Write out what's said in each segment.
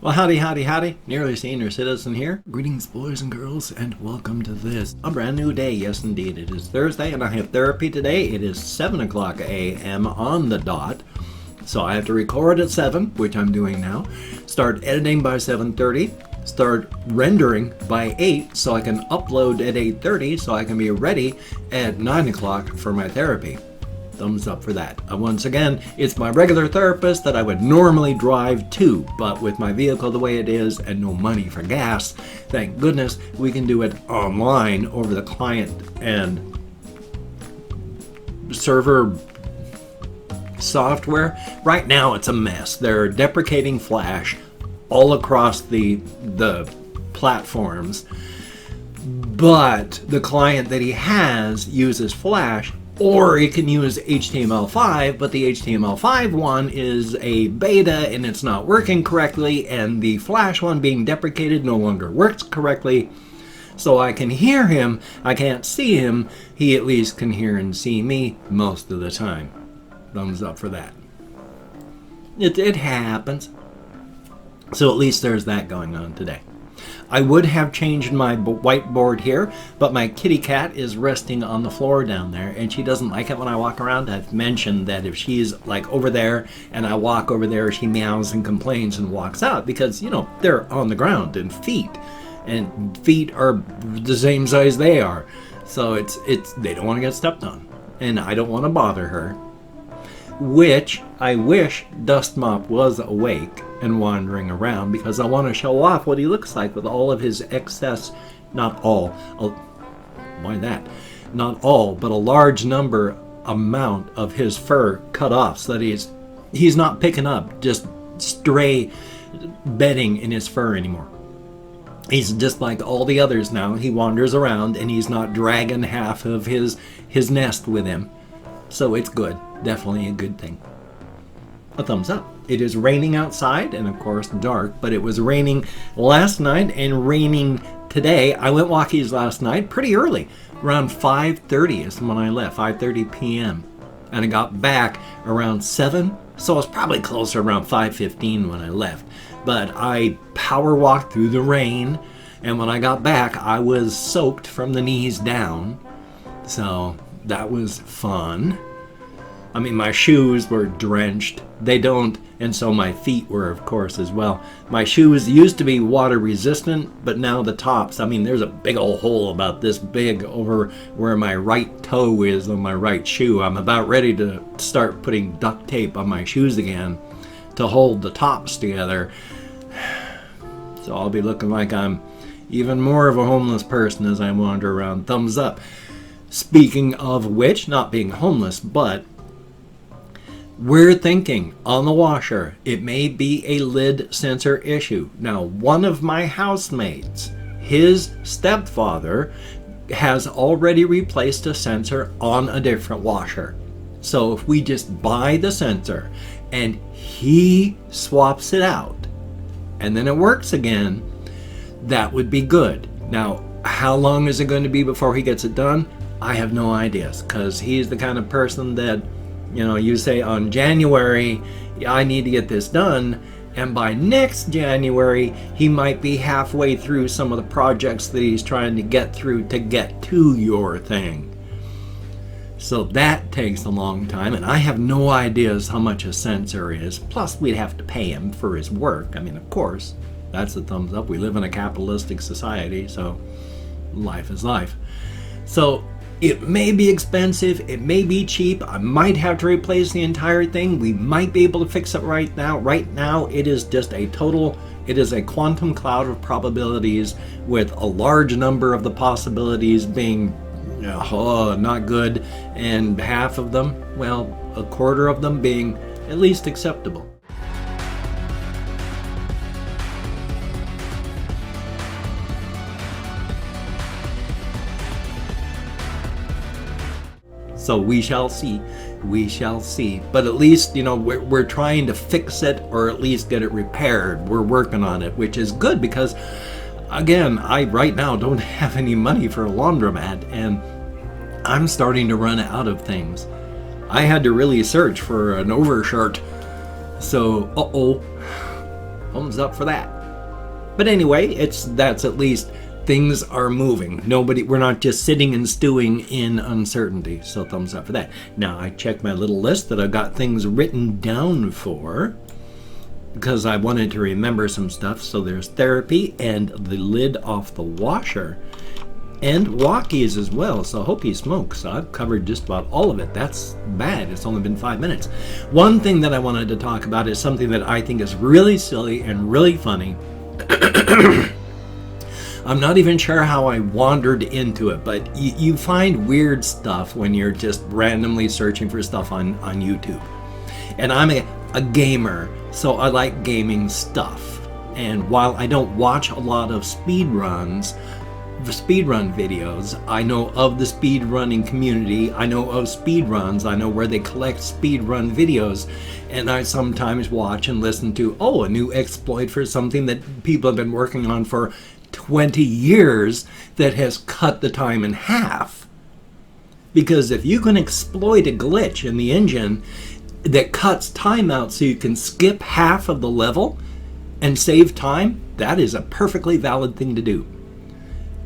Well, howdy, howdy, howdy. Nearly Senior Citizen here. Greetings, boys and girls, and welcome to this, a brand new day. Yes, indeed, it is Thursday, and I have therapy today. It is 7 o'clock a.m. on the dot, so I have to record at 7, which I'm doing now, start editing by 7:30, start rendering by 8, so I can upload at 8:30, so I can be ready at 9 o'clock for my therapy. Thumbs up for that. Once again, it's my regular therapist that I would normally drive to, but with my vehicle the way it is and no money for gas, thank goodness we can do it online over the client and server software. Right now it's a mess. They're deprecating Flash all across the platforms, but the client that he has uses Flash, or he can use HTML5, but the HTML5 one is a beta and it's not working correctly, and the Flash one being deprecated no longer works correctly. So I can hear him, I can't see him, he at least can hear and see me most of the time. Thumbs up for that. It happens. So at least there's that going on today. I would have changed my whiteboard here, but my kitty cat is resting on the floor down there, and she doesn't like it when I walk around. I've mentioned that if she's like over there and I walk over there, she meows and complains and walks out because, you know, they're on the ground and feet are the same size they are. So it's they don't want to get stepped on, and I don't want to bother her. Which I wish Dust Mop was awake and wandering around, because I want to show off what he looks like with all of his excess, not all, why that? Not all, but a large amount of his fur cut off, so that he's not picking up just stray bedding in his fur anymore. He's just like all the others now. He wanders around and he's not dragging half of his nest with him. So it's good. Definitely a good thing. A thumbs up. It is raining outside and of course dark, but it was raining last night and raining today. I went walkies last night pretty early. Around 5:30 is when I left, 5:30 p.m. And I got back around 7, so I was probably closer around 5:15 when I left. But I power walked through the rain, and when I got back I was soaked from the knees down. So that was fun. I mean, my shoes were drenched. They don't, and so my feet were, of course, as well. My shoes used to be water resistant, but now the tops, I mean, there's a big old hole about this big over where my right toe is on my right shoe. I'm about ready to start putting duct tape on my shoes again to hold the tops together. So I'll be looking like I'm even more of a homeless person as I wander around. Thumbs up. Speaking of which, not being homeless, but we're thinking on the washer, it may be a lid sensor issue. Now, one of my housemates, his stepfather, has already replaced a sensor on a different washer. So if we just buy the sensor and he swaps it out and then it works again, that would be good. Now, how long is it going to be before he gets it done? I have no ideas, because he's the kind of person that, you know, you say on January, I need to get this done, and by next January, he might be halfway through some of the projects that he's trying to get through to get to your thing. So that takes a long time, and I have no ideas how much a sensor is. Plus, we'd have to pay him for his work. I mean, of course, that's a thumbs up. We live in a capitalistic society, so life is life. So it may be expensive, it may be cheap, I might have to replace the entire thing, we might be able to fix it right now. Right now, it is just it is a quantum cloud of probabilities, with a large number of the possibilities being not good, and half of them, well, a quarter of them being at least acceptable. So we shall see. But at least, you know, we're trying to fix it, or at least get it repaired. We're working on it, which is good, because again, I right now don't have any money for a laundromat, and I'm starting to run out of things. I had to really search for an overshirt. So, thumbs up for that. But anyway, that's at least things are moving. We're not just sitting and stewing in uncertainty. So thumbs up for that. Now I checked my little list that I've got things written down for, because I wanted to remember some stuff. So there's therapy and the lid off the washer and walkies as well. So I hope he smokes. So I've covered just about all of it. That's bad. It's only been 5 minutes. One thing that I wanted to talk about is something that I think is really silly and really funny. I'm not even sure how I wandered into it, but you find weird stuff when you're just randomly searching for stuff on YouTube. And I'm a gamer, so I like gaming stuff. And while I don't watch a lot of speedrun videos, I know of the speedrunning community, I know of speedruns, I know where they collect speedrun videos, and I sometimes watch and listen to, a new exploit for something that people have been working on for 20 years that has cut the time in half. Because if you can exploit a glitch in the engine that cuts time out so you can skip half of the level and save time, that is a perfectly valid thing to do.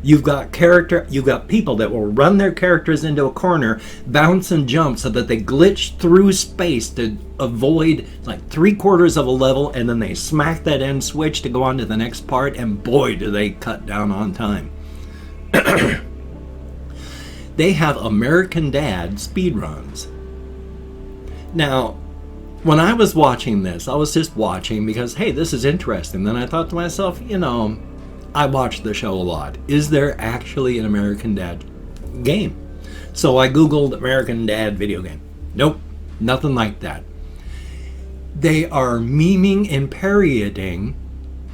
You've got people that will run their characters into a corner, bounce and jump so that they glitch through space to avoid like 3/4 of a level, and then they smack that end switch to go on to the next part, and boy, do they cut down on time. They have American Dad speedruns. Now, when I was watching this, I was just watching because, hey, this is interesting. Then I thought to myself, I watch the show a lot. Is there actually an American Dad game? So I Googled American Dad video game. Nope, nothing like that. They are memeing and parodying,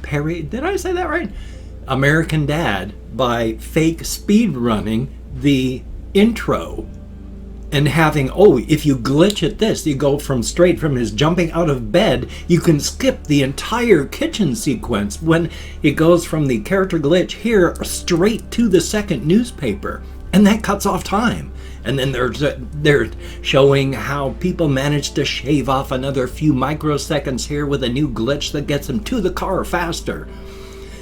did I say that right? American Dad by fake speedrunning the intro. And having, if you glitch at this, you go straight from his jumping out of bed, you can skip the entire kitchen sequence when it goes from the character glitch here straight to the second newspaper. And that cuts off time. And then they're showing how people manage to shave off another few microseconds here with a new glitch that gets them to the car faster.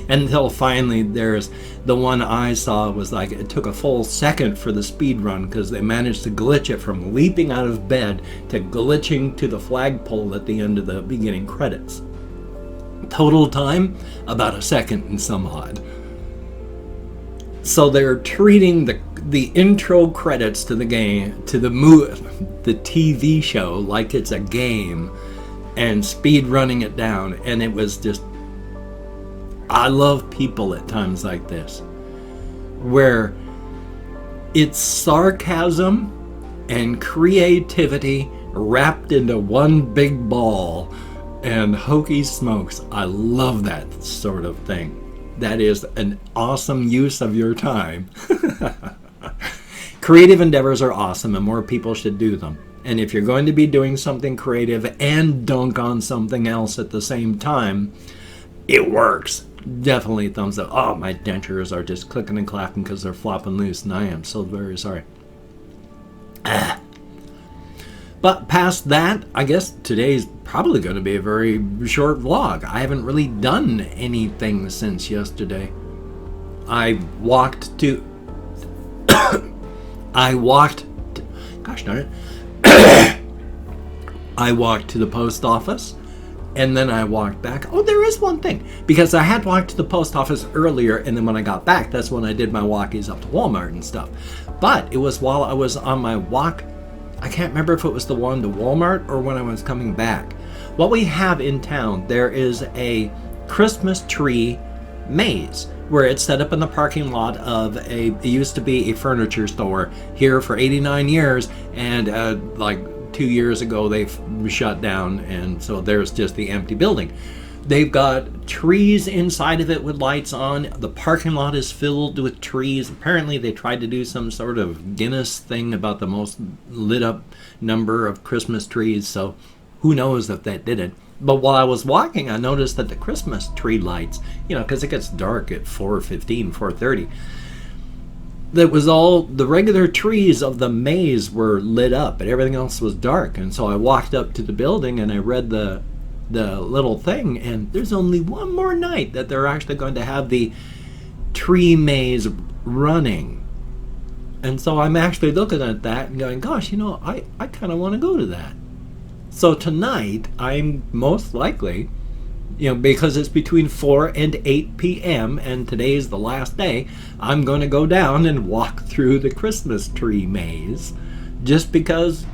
Until finally, there's the one I saw was like it took a full second for the speed run because they managed to glitch it from leaping out of bed to glitching to the flagpole at the end of the beginning credits. Total time, about a second and some odd. So they're treating the intro credits to the game, to the TV show, like it's a game, and speed running it down, and it was just. I love people at times like this, where it's sarcasm and creativity wrapped into one big ball, and hokey smokes. I love that sort of thing. That is an awesome use of your time. Creative endeavors are awesome, and more people should do them. And if you're going to be doing something creative and dunk on something else at the same time, it works. Definitely thumbs up. Oh, my dentures are just clicking and clacking because they're flopping loose, and I am so very sorry. But past that, I guess today's probably going to be a very short vlog. I haven't really done anything since yesterday. Gosh darn it. I walked to the post office. And then I walked back. Oh, there is one thing. Because I had walked to the post office earlier, and then when I got back, that's when I did my walkies up to Walmart and stuff. But it was while I was on my walk, I can't remember if it was the one to Walmart or when I was coming back. What we have in town, there is a Christmas tree maze where it's set up in the parking lot of it used to be a furniture store here for 89 years, and 2 years ago they shut down, and so there's just the empty building. They've got trees inside of it with lights on. The parking lot is filled with trees. Apparently they tried to do some sort of Guinness thing about the most lit up number of Christmas trees, so who knows if that did it. But while I was walking, I noticed that the Christmas tree lights, because it gets dark at 4:15, 4:30, that was all the regular trees of the maze were lit up, but everything else was dark. And so I walked up to the building and I read the the little thing, and there's only one more night that they're actually going to have the tree maze running. And so I'm actually looking at that and going, gosh, I kind of want to go to that. So tonight, I'm most likely, because it's between 4 and 8 p.m. and today is the last day, I'm going to go down and walk through the Christmas tree maze just because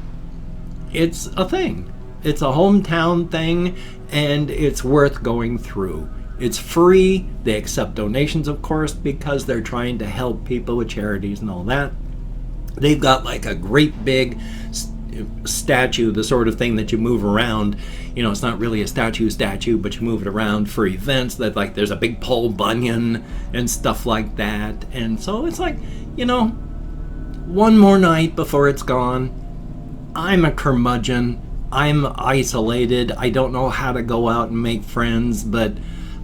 it's a thing. It's a hometown thing, and it's worth going through. It's free. They accept donations, of course, because they're trying to help people with charities and all that. They've got like a great big statue, the sort of thing that you move around. It's not really a statue, but you move it around for events. That like there's a big Paul Bunyan and stuff like that. And so it's like, one more night before it's gone. I'm a curmudgeon. I'm isolated. I don't know how to go out and make friends, but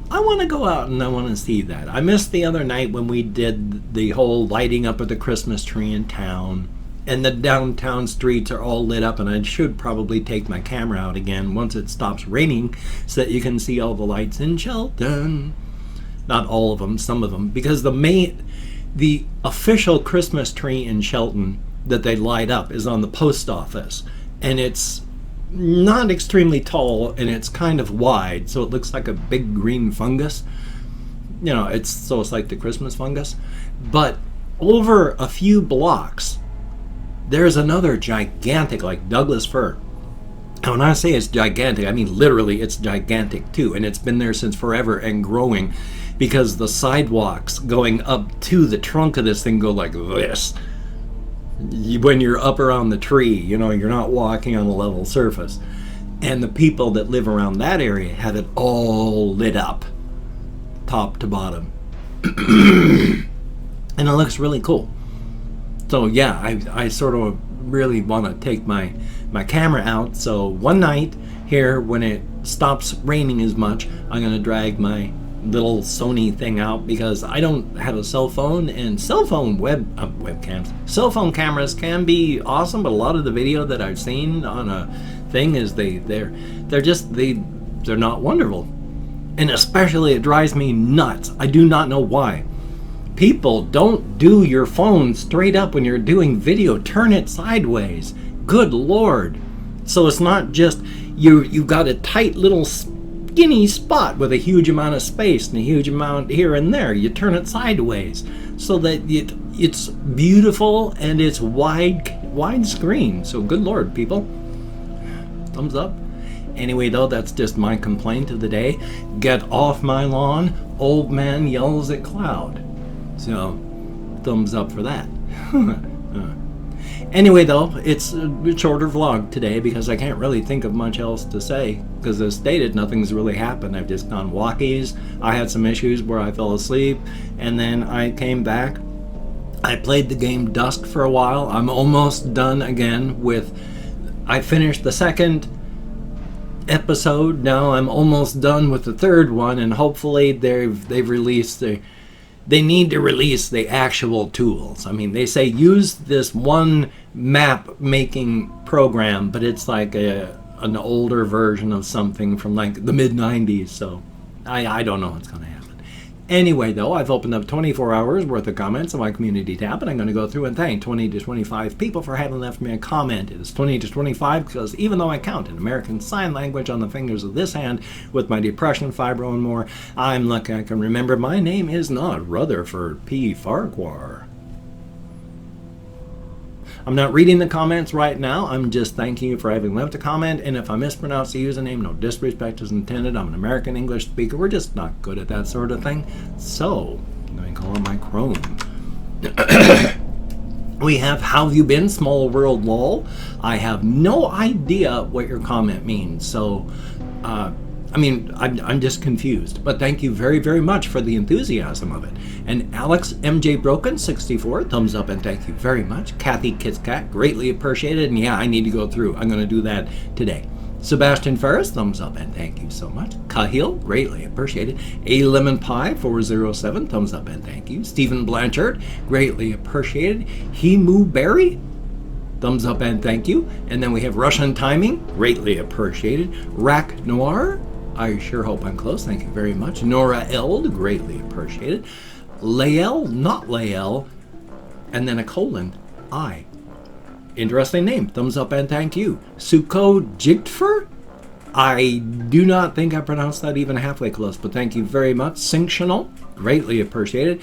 I want to go out and I want to see that. I missed the other night when we did the whole lighting up of the Christmas tree in town, and the downtown streets are all lit up, and I should probably take my camera out again once it stops raining so that you can see all the lights in Shelton. Not all of them, some of them, because the official Christmas tree in Shelton that they light up is on the post office, and it's not extremely tall, and it's kind of wide, so it looks like a big green fungus. It's like the Christmas fungus. But over a few blocks, there's another gigantic, like Douglas fir. And when I say it's gigantic, I mean literally it's gigantic too, and it's been there since forever and growing, because the sidewalks going up to the trunk of this thing go like this. When you're up around the tree, you're not walking on a level surface. And the people that live around that area have it all lit up, top to bottom. And it looks really cool. So yeah, I sort of really want to take my camera out. So one night here, when it stops raining as much, I'm going to drag my little Sony thing out, because I don't have a cell phone, and cell phone cell phone cameras can be awesome, but a lot of the video that I've seen on a thing is they're not wonderful. And especially it drives me nuts. I do not know why. People, don't do your phone straight up when you're doing video. Turn it sideways. Good Lord. So it's not just you've got a tight little skinny spot with a huge amount of space and a huge amount here and there. You turn it sideways so that it's beautiful and it's wide screen. So good Lord, people. Thumbs up. Anyway, though, that's just my complaint of the day. Get off my lawn. Old man yells at cloud. So thumbs up for that. Anyway, though, it's a shorter vlog today because I can't really think of much else to say, because as stated, nothing's really happened. I've just gone walkies. I had some issues where I fell asleep, and then I came back. I played the game DUSK for a while. I'm almost done again with... I finished the second episode. Now I'm almost done with the third one, and hopefully they've released the... They need to release the actual tools. I mean, they say use this one map making program, but it's like an older version of something from like the mid-90s, so I don't know what's going to happen. Anyway, though, I've opened up 24 hours worth of comments on my community tab, and I'm going to go through and thank 20 to 25 people for having left me a comment. It is 20 to 25 because even though I count in American Sign Language on the fingers of this hand with my depression, fibro, and more, I'm lucky I can remember my name is not Rutherford P. Farquhar. I'm not reading the comments right now. I'm just thanking you for having left a comment. And if I mispronounce the username, no disrespect is intended. I'm an American English speaker. We're just not good at that sort of thing. So, let me call on my Chrome. We have How Have You Been, Small World Lol. I have no idea what your comment means. So, I'm just confused, but thank you very, very much for the enthusiasm of it. And Alex MJ Broken 64, thumbs up and thank you very much. Kathy Kitscat, greatly appreciated. And yeah, I need to go through. I'm going to do that today. Sebastian Ferris, thumbs up and thank you so much. Cahill, greatly appreciated. A Lemon Pie 407, thumbs up and thank you. Stephen Blanchard, greatly appreciated. Hemu Berry, thumbs up and thank you. And then we have Russian Timing, greatly appreciated. Rack Noir, I sure hope I'm close, thank you very much. Nora Eld, greatly appreciated. Lael, not Lael, and then a colon, I. Interesting name, thumbs up and thank you. Suko Jigtfer, I do not think I pronounced that even halfway close, but thank you very much. Sinctional, greatly appreciated.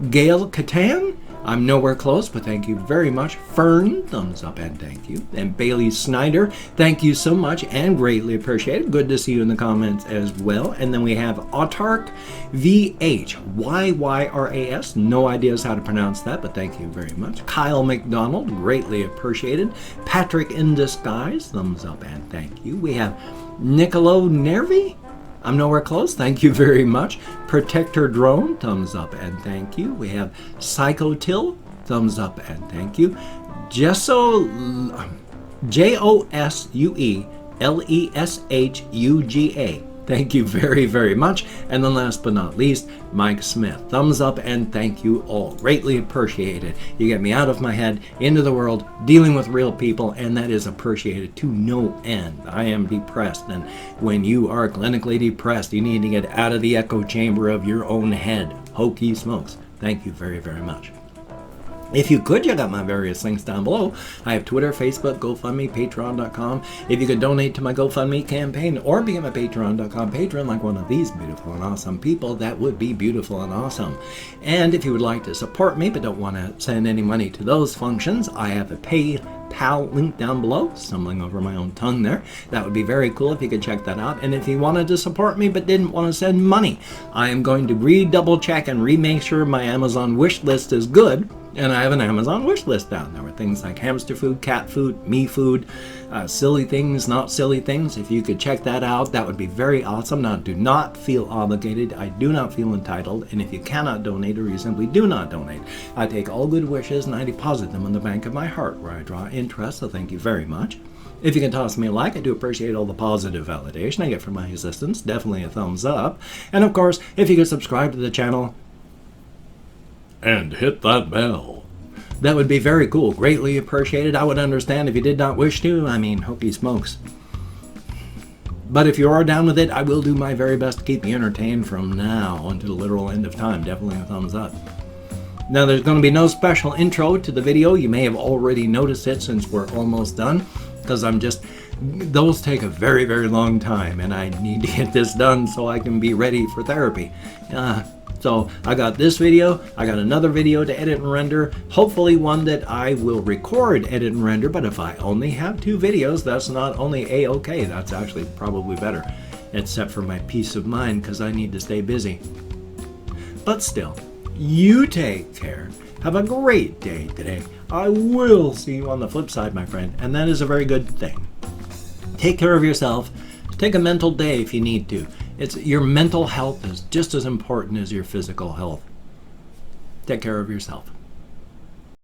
Gail Catan, I'm nowhere close, but thank you very much. Fern, thumbs up and thank you. And Bailey Snyder, thank you so much and greatly appreciated. Good to see you in the comments as well. And then we have Autark VH, YYRAS, no ideas how to pronounce that, but thank you very much. Kyle McDonald, greatly appreciated. Patrick in Disguise, thumbs up and thank you. We have Nicolo Nervi, I'm nowhere close, thank you very much. Protector Drone, thumbs up and thank you. We have Psychotil, thumbs up and thank you. JOSUELESHUGA, thank you very, very much. And then last but not least, Mike Smith, thumbs up and thank you all. Greatly appreciated. You get me out of my head, into the world, dealing with real people, and that is appreciated to no end. I am depressed, and when you are clinically depressed, you need to get out of the echo chamber of your own head. Hokey smokes. Thank you very, very much. If you could, check out my various links down below. I have Twitter, Facebook, GoFundMe, Patreon.com. If you could donate to my GoFundMe campaign or become a Patreon.com patron like one of these beautiful and awesome people, that would be beautiful and awesome. And if you would like to support me but don't want to send any money to those functions, I have a PayPal link down below. Stumbling over my own tongue there. That would be very cool if you could check that out. And if you wanted to support me but didn't want to send money, I am going to re-double check and re-make sure my Amazon wish list is good. And I have an Amazon wish list down there with things like hamster food, cat food, me food, silly things, not silly things. If you could check that out, that would be very awesome. Now, do not feel obligated. I do not feel entitled. And if you cannot donate or you simply do not donate, I take all good wishes and I deposit them in the bank of my heart where I draw interest. So thank you very much. If you can toss me a like, I do appreciate all the positive validation I get from my assistants. Definitely a thumbs up. And of course, if you could subscribe to the channel and hit that bell, that would be very cool. Greatly appreciated. I would understand if you did not wish to. I mean, hokey smokes. But if you are down with it, I will do my very best to keep you entertained from now until the literal end of time. Definitely a thumbs up. Now, there's going to be no special intro to the video. You may have already noticed it since we're almost done, because those take a very, very long time, and I need to get this done so I can be ready for therapy. So I got this video, I got another video to edit and render, hopefully one that I will record, edit, and render, but if I only have 2 videos, that's not only A-okay, that's actually probably better, except for my peace of mind, because I need to stay busy. But still, you take care. Have a great day today. I will see you on the flip side, my friend, and that is a very good thing. Take care of yourself. Take a mental day if you need to. Your mental health is just as important as your physical health. Take care of yourself.